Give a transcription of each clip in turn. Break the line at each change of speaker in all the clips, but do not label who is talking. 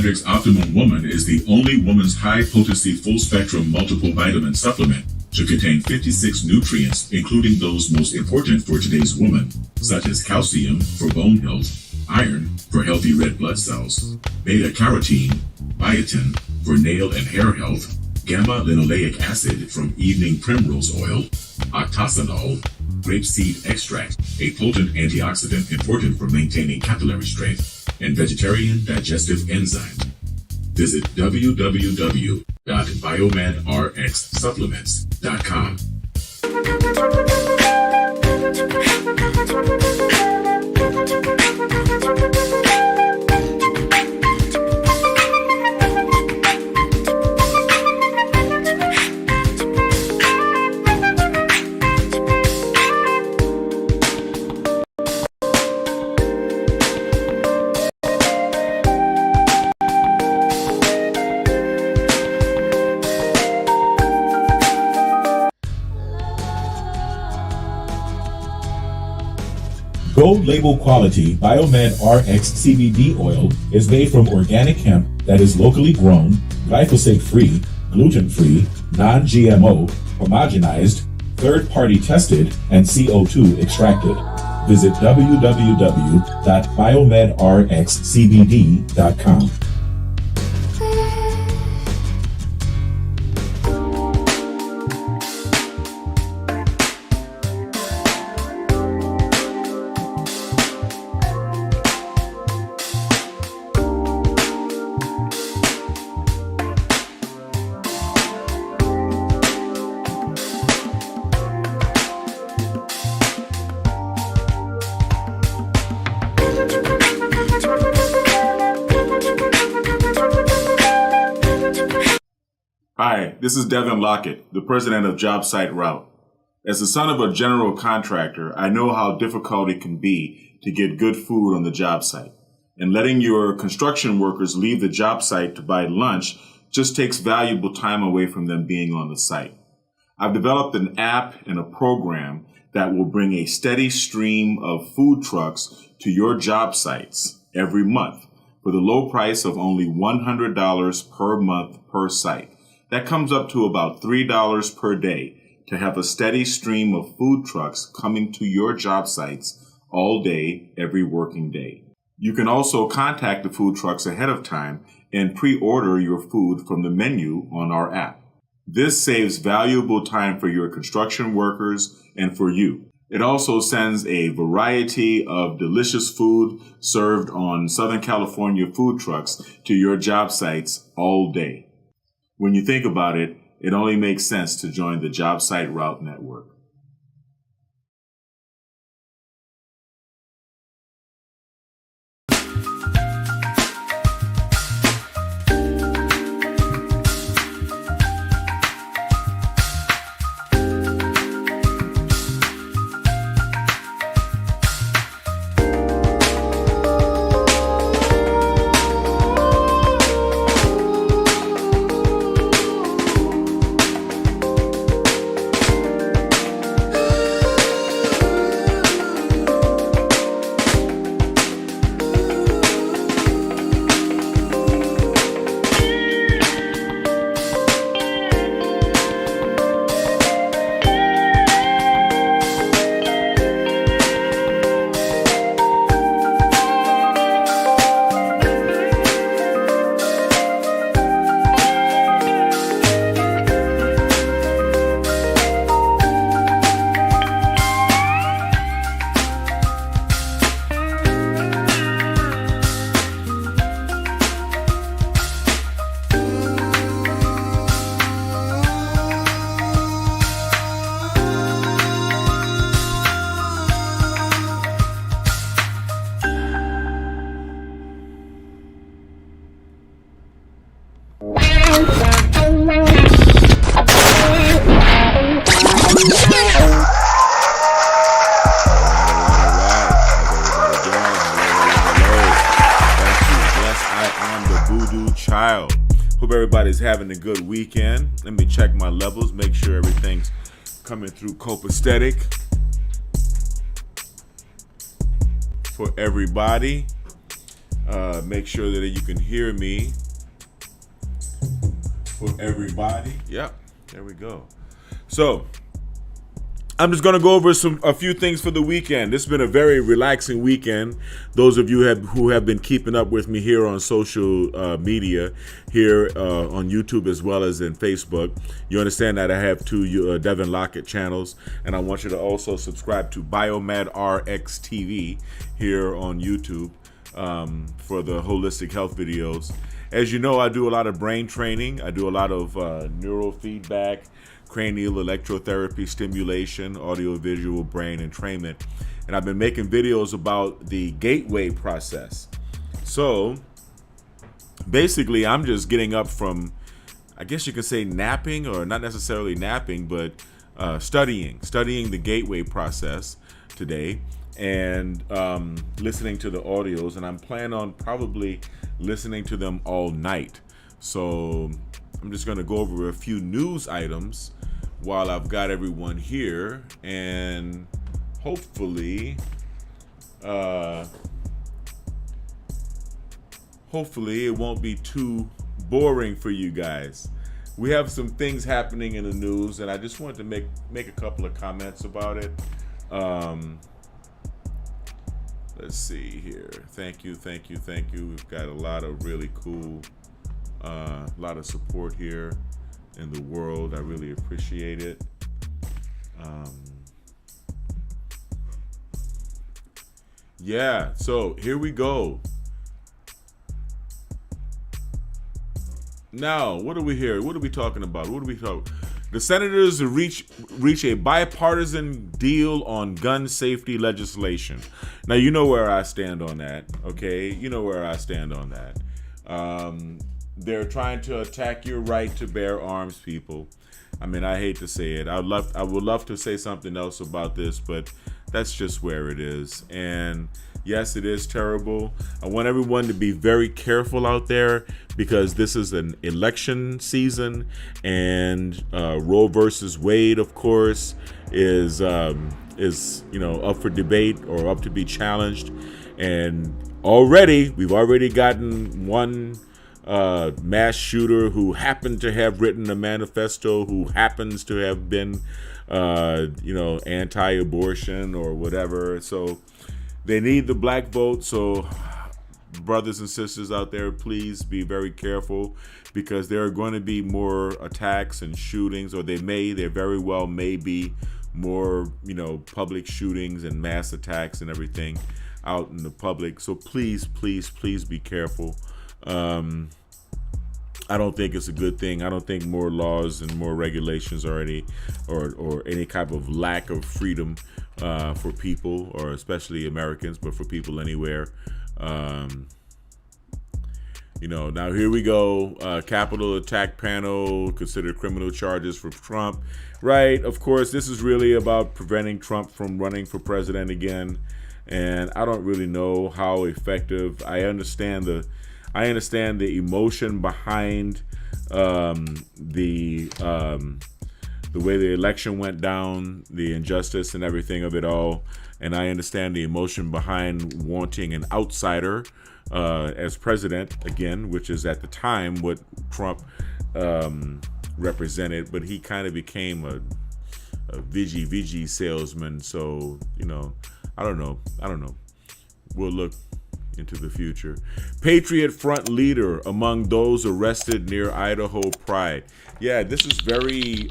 BiomedRx Optimum Woman is the only woman's high-potency full-spectrum multiple vitamin supplement to contain 56 nutrients, including those most important for today's woman, such as calcium for bone health, iron for healthy red blood cells, beta-carotene, biotin for nail and hair health, gamma-linoleic acid from evening primrose oil, octasanol, grapeseed extract, a potent antioxidant important for maintaining capillary strength, and vegetarian digestive enzymes. Visit www.biomedrxsupplements.com.
Gold label quality BiomedRx CBD oil is made from organic hemp that is locally grown, glyphosate-free, gluten-free, non-GMO, homogenized, third-party tested, and CO2 extracted. Visit www.biomedrxcbd.com.
Hi, this is Devin Lockett, the president of JobSite Route. As the son of a general contractor, I know how difficult it can be to get good food on the job site. And letting your construction workers leave the job site to buy lunch just takes valuable time away from them being on the site. I've developed an app and a program that will bring a steady stream of food trucks to your job sites every month for the low price of only $100 per month per site. That comes up to about $3 per day to have a steady stream of food trucks coming to your job sites all day, every working day. You can also contact the food trucks ahead of time and pre-order your food from the menu on our app. This saves valuable time for your construction workers and for you. It also sends a variety of delicious food served on Southern California food trucks to your job sites all day. When you think about it, it only makes sense to join the JobSite Route Network. Hope everybody's having a good weekend. Let me check my levels, make sure everything's coming through copacetic for everybody. Make sure that you can hear me for everybody. Yep, there we go. So I'm just going to go over a few things for the weekend. This has been a very relaxing weekend. Those of you who have been keeping up with me here on social media, here on YouTube as well as in Facebook, you understand that I have two Devin Lockett channels, and I want you to also subscribe to BiomedRx TV here on YouTube for the holistic health videos. As you know, I do a lot of brain training. I do a lot of neurofeedback, cranial electrotherapy stimulation, audio-visual brain entrainment. And I've been making videos about the gateway process. So basically, I'm just getting up from, I guess you could say napping, or not necessarily napping, but studying the gateway process today, and listening to the audios. And I'm planning on probably listening to them all night. So I'm just going to go over a few news items while I've got everyone here, and hopefully it won't be too boring for you guys. We have some things happening in the news, and I just wanted to make a couple of comments about it. Let's see here. Thank you. We've got a lot of really cool, a lot of support here in the world. I really appreciate it. Yeah, so here we go. Now, what are we here? What are we talking about? The senators reach a bipartisan deal on gun safety legislation. Now, you know where I stand on that, okay? You know where I stand on that. They're trying to attack your right to bear arms, people. I mean, I hate to say it. I would love to say something else about this, but that's just where it is. And yes, it is terrible. I want everyone to be very careful out there, because this is an election season, and Roe versus Wade, of course, is up for debate or up to be challenged. And we've already gotten one mass shooter who happened to have written a manifesto, who happens to have been anti-abortion or whatever. So they need the black vote. So brothers and sisters out there, please be very careful, because there are going to be more attacks and shootings, or there very well may be more, public shootings and mass attacks and everything out in the public. So please be careful. I don't think it's a good thing. I don't think more laws and more regulations or any type of lack of freedom for people, or especially Americans, but for people anywhere. Now here we go. Capitol attack panel consider criminal charges for Trump. Right, of course, this is really about preventing Trump from running for president again. And I don't really know how effective. I understand the emotion behind the way the election went down, the injustice and everything of it all. And I understand the emotion behind wanting an outsider as president again, which is at the time what Trump represented. But he kind of became a Vigi salesman. So, I don't know. We'll look into the future. Patriot Front leader among those arrested near Idaho Pride. Yeah, this is very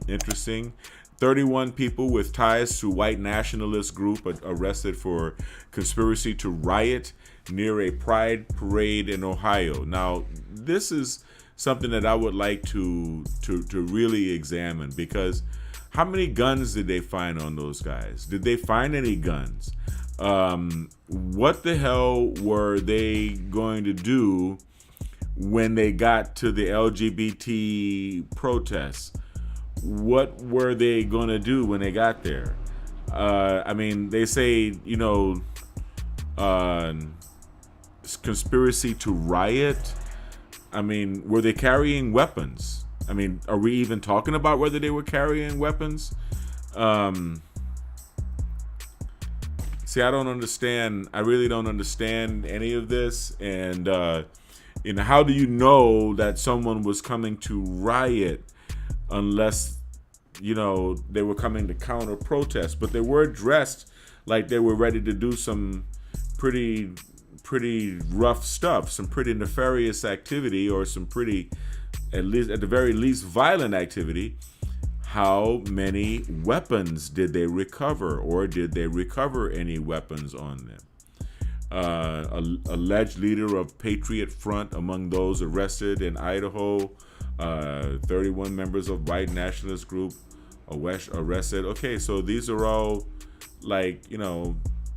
interesting. 31 people with ties to white nationalist group arrested for conspiracy to riot near a pride parade in Ohio. Now, this is something that I would like to really examine, because how many guns did they find on those guys? Did they find any guns? What the hell were they going to do when they got to the LGBT protests? What were they going to do when they got there? They say, conspiracy to riot. Were they carrying weapons? Are we even talking about whether they were carrying weapons? See, I don't understand. I really don't understand any of this. And, how do you know that someone was coming to riot unless, they were coming to counter protest? But they were dressed like they were ready to do some pretty rough stuff, some pretty nefarious activity, or some pretty, at the very least, violent activity. How many weapons did they recover, or did they recover any weapons on them? Alleged leader of Patriot Front among those arrested in Idaho. 31 members of white nationalist group arrested. Okay, so these are all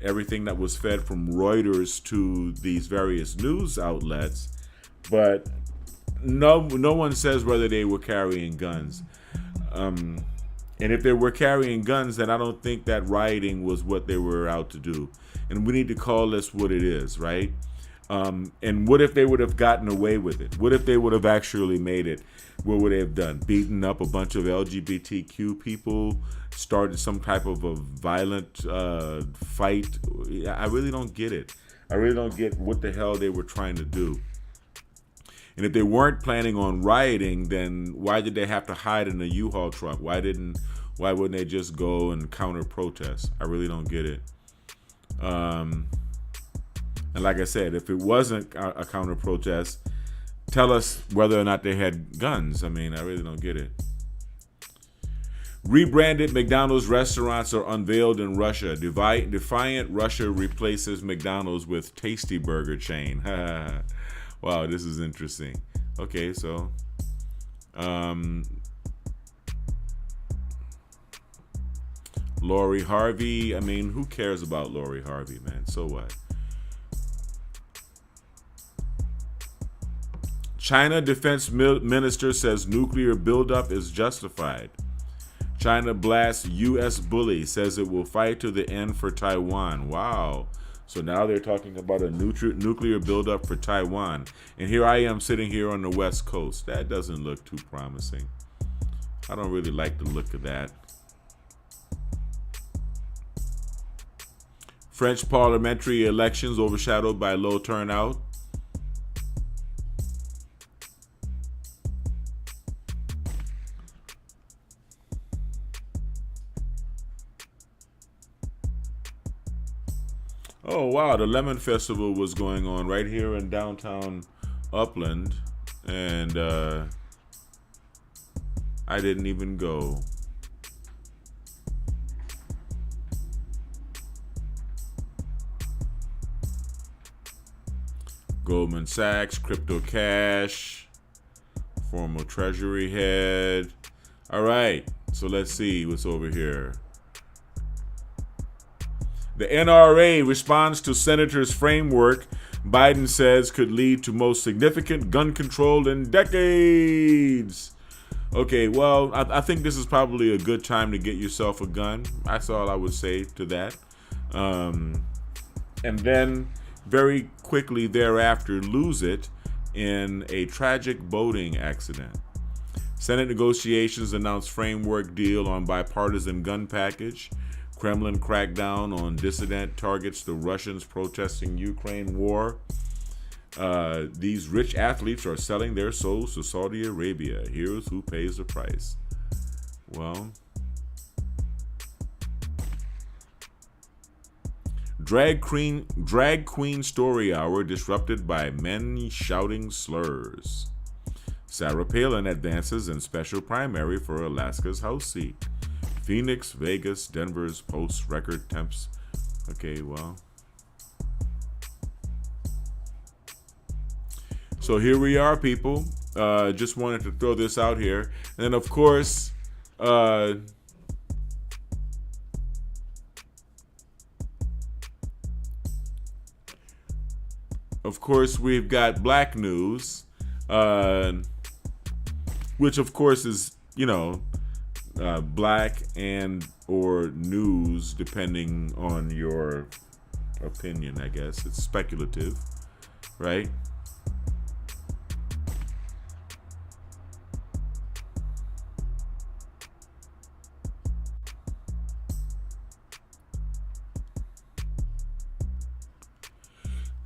everything that was fed from Reuters to these various news outlets, but no one says whether they were carrying guns. And if they were carrying guns, then I don't think that rioting was what they were out to do. And we need to call this what it is, right? And what if they would have gotten away with it? What if they would have actually made it? What would they have done? Beaten up a bunch of LGBTQ people? Started some type of a violent fight? I really don't get it. I really don't get what the hell they were trying to do. And if they weren't planning on rioting, then why did they have to hide in a U-Haul truck? Why wouldn't they just go and counter protest? I really don't get it. And like I said, if it wasn't a counter protest, tell us whether or not they had guns. I mean, I really don't get it. Rebranded McDonald's restaurants are unveiled in Russia. Defiant Russia replaces McDonald's with Tasty Burger chain. Wow, this is interesting. Okay, so Lori Harvey. I mean, who cares about Lori Harvey, man? So what? China defense minister says nuclear buildup is justified. China blasts U.S. bully, says it will fight to the end for Taiwan. Wow. So now they're talking about a nuclear buildup for Taiwan. And here I am sitting here on the West Coast. That doesn't look too promising. I don't really like the look of that. French parliamentary elections overshadowed by low turnout. Oh, wow. The Lemon Festival was going on right here in downtown Upland. And I didn't even go. Goldman Sachs, Crypto Cash, former Treasury head. All right. So let's see what's over here. The NRA responds to Senator's framework Biden says could lead to most significant gun control in decades. Okay, well, I think this is probably a good time to get yourself a gun. That's all I would say to that. And then very quickly thereafter lose it in a tragic boating accident. Senate negotiations announced framework deal on bipartisan gun package. Kremlin crackdown on dissident targets the Russians protesting Ukraine war. These rich athletes are selling their souls to Saudi Arabia. Here's who pays the price. Well, drag queen story hour disrupted by men shouting slurs. Sarah Palin advances in special primary for Alaska's House seat. Phoenix, Vegas, Denver's post-record temps. Okay, well. So here we are, people. Just wanted to throw this out here. And then, of course, we've got black news, which, of course, is, black and or news, depending on your opinion, I guess. It's speculative, right?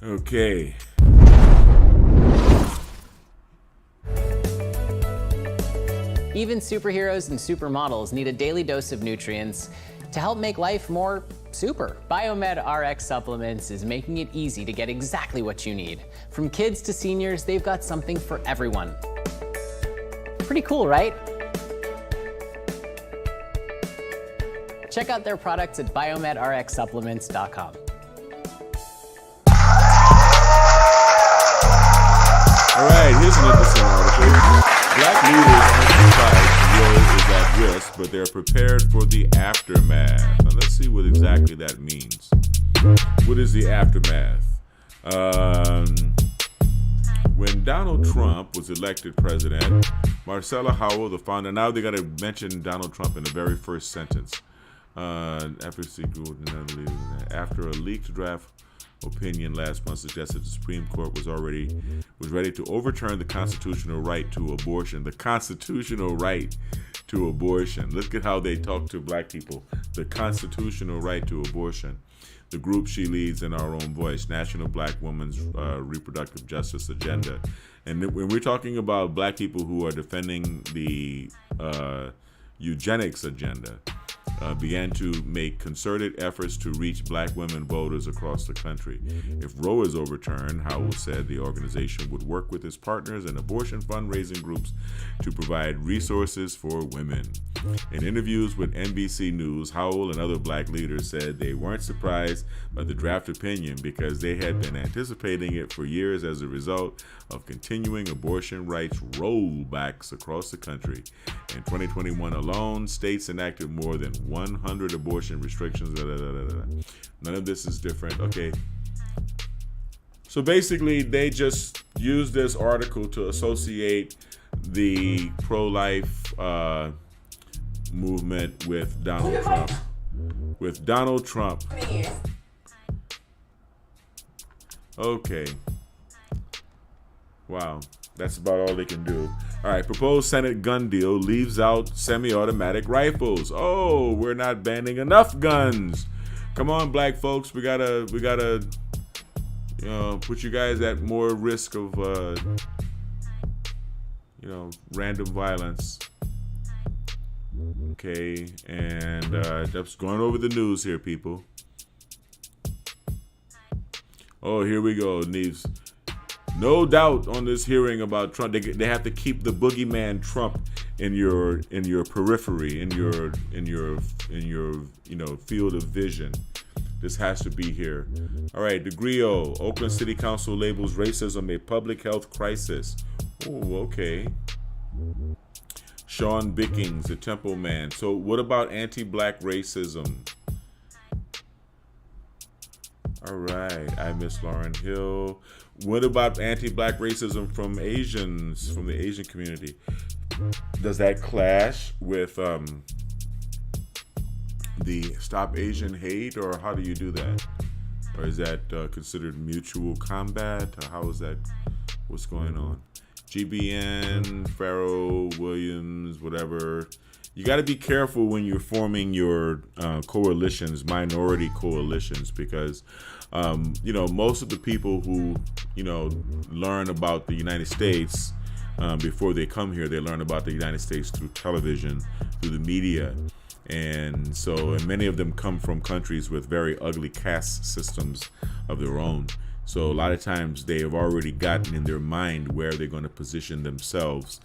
Okay.
Even superheroes and supermodels need a daily dose of nutrients to help make life more super. BiomedRx Supplements is making it easy to get exactly what you need. From kids to seniors, they've got something for everyone. Pretty cool, right? Check out their products at biomedrxsupplements.com.
All right, here's an interesting article. Black leaders on society is at risk, but they're prepared for the aftermath. Now let's see what exactly that means. What is the aftermath? When Donald Trump was elected president, Marcella Howell, the founder, now they got to mention Donald Trump in the very first sentence. After a leaked draft opinion last month suggested the Supreme Court was ready to overturn the constitutional right to abortion. The constitutional right to abortion. Look at how they talk to black people. The constitutional right to abortion. The group she leads in Our Own Voice, National Black Women's Reproductive Justice Agenda. And when we're talking about black people who are defending the eugenics agenda, began to make concerted efforts to reach black women voters across the country. If Roe is overturned, Howell said the organization would work with its partners and abortion fundraising groups to provide resources for women. In interviews with NBC News, Howell and other black leaders said they weren't surprised by the draft opinion because they had been anticipating it for years as a result of continuing abortion rights rollbacks across the country. In 2021 alone, states enacted more than 100 abortion restrictions. None of this is different. Okay. So basically, they just use this article to associate the pro-life movement with Donald Trump. With Donald Trump. Okay. Wow. That's about all they can do. All right, proposed Senate gun deal leaves out semi-automatic rifles. Oh, we're not banning enough guns. Come on, black folks, we gotta, put you guys at more risk of, random violence. Okay, and that's going over the news here, people. Oh, here we go, Neves. No doubt on this hearing about Trump, they have to keep the boogeyman Trump in your periphery, in your field of vision. This has to be here. All right, the griot. Oakland City Council labels racism a public health crisis. Oh, okay. Sean Bickings, the Temple Man. So what about anti-black racism? All right, I miss Lauryn Hill. What about anti-black racism from Asians, from the Asian community? Does that clash with the Stop Asian Hate, or how do you do that? Or is that considered mutual combat? Or how is that? What's going on? GBN, Farrow, Williams, whatever. You got to be careful when you're forming your coalitions, minority coalitions, because most of the people who learn about the United States before they come here, they learn about the United States through television, through the media, and many of them come from countries with very ugly caste systems of their own. So a lot of times they have already gotten in their mind where they're going to position themselves.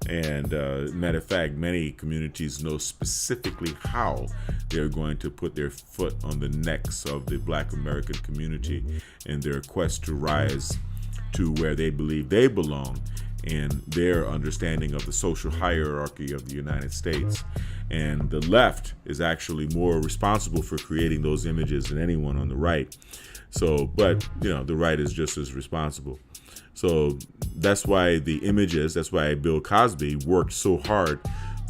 And matter of fact, many communities know specifically how they're going to put their foot on the necks of the Black American community in their quest to rise to where they believe they belong in their understanding of the social hierarchy of the United States. And the left is actually more responsible for creating those images than anyone on the right. But the right is just as responsible. So that's why that's why Bill Cosby worked so hard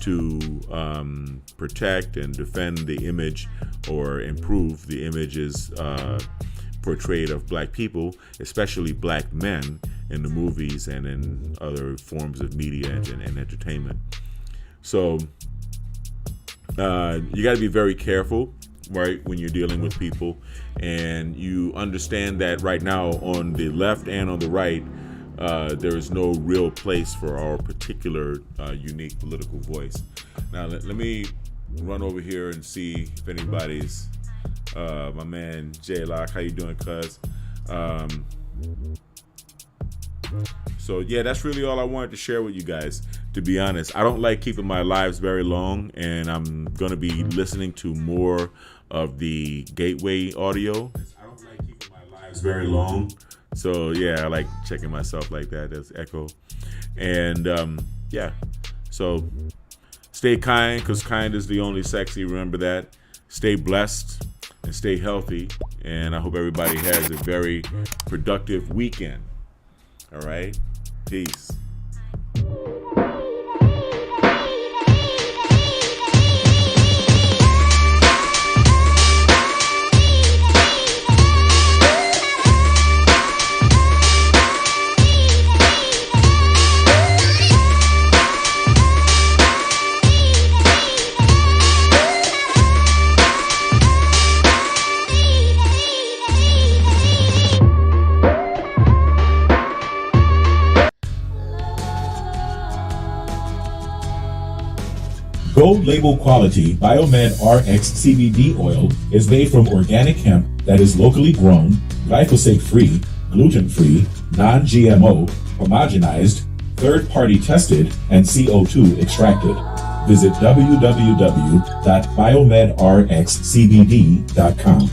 to protect and defend the image or improve the images portrayed of black people, especially black men, in the movies and in other forms of media and entertainment. So you got to be very careful
right, when you're dealing with people, and you understand that right now on the left and on the right, there is no real place for our particular unique political voice. Now, let me run over here and see if anybody's, my man J Lock, how you doing, cuz? So yeah, that's really all I wanted to share with you guys. To be honest, I don't like keeping my lives very long, and I'm gonna be listening to more of the gateway audio. I don't like keeping my lives very long. So yeah, I like checking myself like that as echo. And yeah, so stay kind, because kind is the only sexy. Remember that. Stay blessed and stay healthy. And I hope everybody has a very productive weekend. All right, peace.
Gold label quality BiomedRx CBD oil is made from organic hemp that is locally grown, glyphosate-free, gluten-free, non-GMO, homogenized, third-party tested, and CO2 extracted. Visit www.biomedrxcbd.com.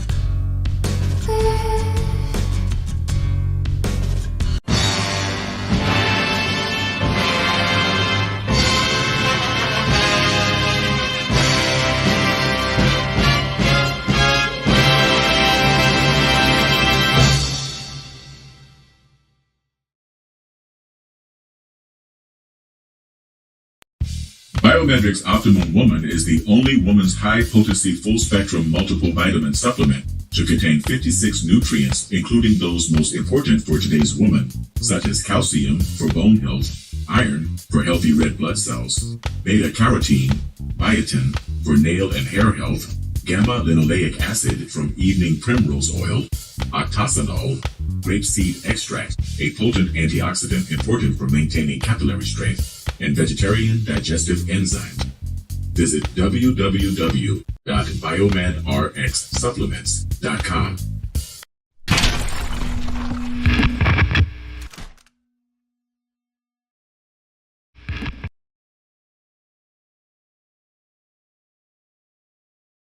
BiomedRx Optimum Woman is the only woman's high-potency full-spectrum multiple vitamin supplement to contain 56 nutrients, including those most important for today's woman, such as calcium for bone health, iron for healthy red blood cells, beta-carotene, biotin for nail and hair health, gamma-linoleic acid from evening primrose oil, octasanol, grapeseed extract, a potent antioxidant important for maintaining capillary strength, and vegetarian digestive enzymes. Visit www.biomedrxsupplements.com.